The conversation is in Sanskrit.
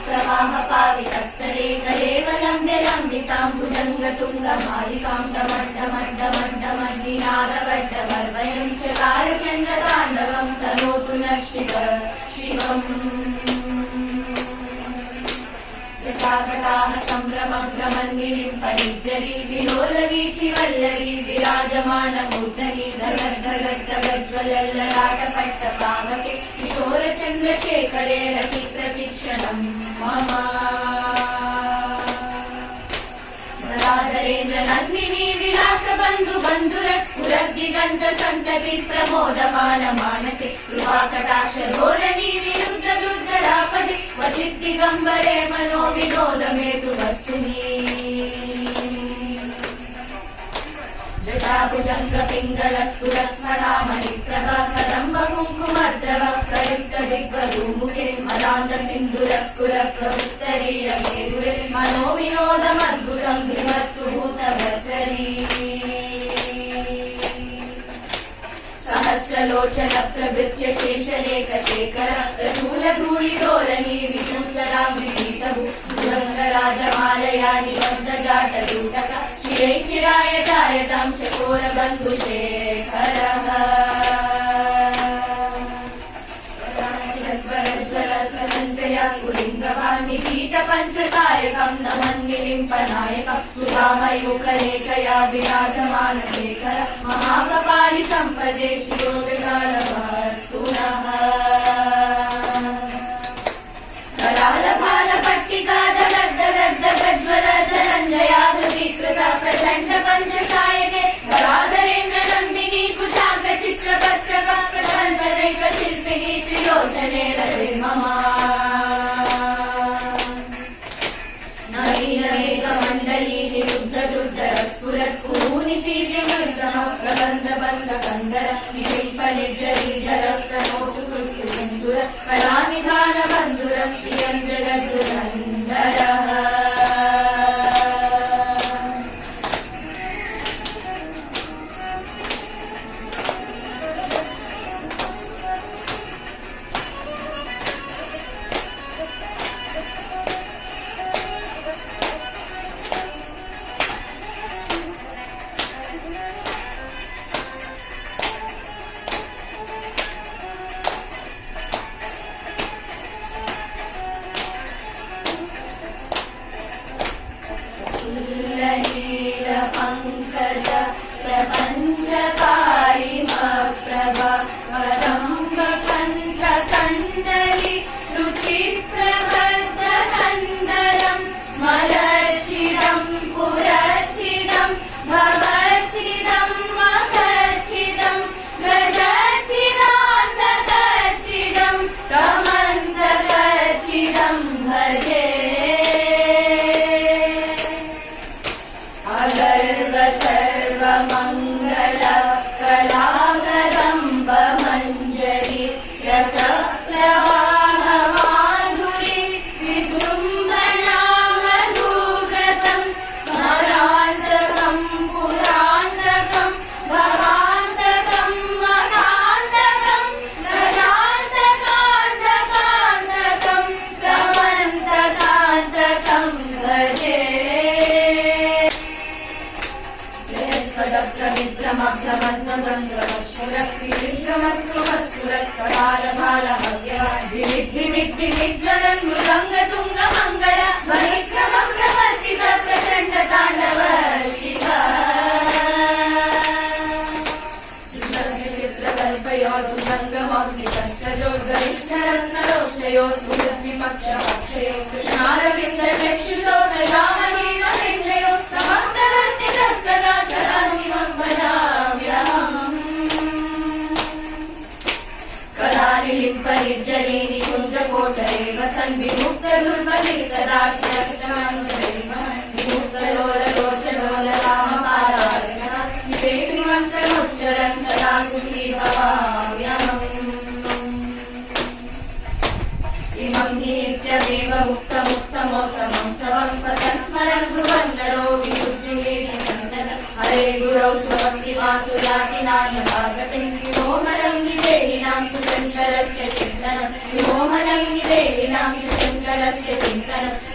प्रवाहपावितस्तरे कलेवलम्ब्य लम्बिताम्बुजङ्गतुङ्गमालिकां टमड्डमड्डमड्डमड्डिनादवड्डवर्वयं चकारचन्द्रताण्डवं तनोतु नः शिवम् जटाकटाः सम्भ्रमभ्रमन्निलिम्पनिज्जरी विलोलवीचिवल्लरी विराजमानमूर्धनि धगद्धगद्धगज्ज्वलल्ललाटपट्टपावके किशोरचन्द्रशेखरे रतिप्रतिक्षणं मम राधरेन्द्र नन्दिनी विलासबन्धु बन्धुरस्फुरद्दिगन्त सन्तति प्रमोदमान मानसे कृपाकटाक्ष धोरणी विरुद्ध दुर्धरापदे क्वचित् दिगम्बरे मनो विनोदमेतु वस्तुनि जटाभुजङ्ग पिङ्गल स्फुरत्फणामणि प्रभा कदम्ब कुङ्कुमद्रव प्रयुक्त दिग्वधूमुखे मदान्त सिन्धुर स्फुरत्वरुत्तरीय मेरुरे मनो विनोदमद्भुतं विमत्तु भूतभर्तरी सहस्रलोचन प्रभृत्य शेषलेख शेखर रसूलधूलिधोरणी विपुंसराङ्गिणीतभु भुजङ्गराजमालया निबद्धजाटयूटक शिरैचिराय जायतां चकोरबन्धुशेखरः स्फुलिङ्गपान्निपीठपञ्चसायकं नमन्निलिम्पनायकं सुधामयूखलेखया विराजमानशेखर महाकपालि सम्पदे शिरोजगालभासुनः करालभालपट्टिका दगद्धगद्धगज्ज्वल धनञ्जयाकृतीकृत प्रचण्ड पञ्चसायके धराधरेन्द्र नन्दिनी कुचाग्र चित्रपत्रक प्रकल्पनैक शिल्पिनी त्रिलोचने रते मम नवीनमेघमण्डली निरुद्ध दुर्धर स्फुरत् कुरूनि चीर्यमृतः प्रबन्ध बन्ध कन्दर निलिम्प निर्जरीधर प्रणोतु कृत्युसिन्धुर कलानिधान बन्धुर श्रियं जगद्दुरन्धरः पंकज प्रपञ्चकारिमप्रभा वदम्बकण्ठ कण्डली रुचिप्रवर्धकन्दरं स्मरचिदं पुरचिदं भवचिदं मखचिदं गजचिदान्तकचिदं तमन्तकचिदं भजे सर्वमङ्गल कलाकदम्ब मञ्जरी रसप्रवाहमाधुरी विजृम्भणा मधुव्रतं स्मरान्तकं पुरान्तकं भवान्तकं महान्तकं गजान्तकान्तकान्तकं तमन्तकान्तकं भजे प्रमद्रमद्रमद्रमद्रमस्फुरत्करालभालहव्यदिविद्दिविद्दिविज्वलन् मृदङ्गतुङ्गमङ्गल परिक्रमं प्रवर्तित प्रचण्ड ताण्डव शिव सुषर्गचित्रकल्पयोतु सङ्गमग्निकष्टजोद्गरिष्ठरत्नरोषयो सुहृद्विपक्षपक्षयो कृष्णारविन्दचक्षुषो प्रजामही महेन्द्रयो समग्रवर्तिरत्कदा सदाशिवं भजाम्यहम् कलानिलिम्पनिर्जरी निकुञ्जकोटरे वसन् विमुक्तदुर्मतिः सदा विमुक्तलोललोचलोलरामपादार्यः शिवेऽग्निमन्त्रमुच्चरन् सदा सुखी भवाम्यहम् इमं नित्यमेव मुक्तमुक्तमोत्तमं सवं पतन् स्मरन् भुवन्नरो विशुद्धिमेधि सन्तत हरे गुरौ सुभक्तिमासुराति नान्यभागते विमोहनं निदेहिनां सुशङ्करस्य चिन्तनं विमोहनं निदेहिनां सुशङ्कर सकलस्य चिन्तनं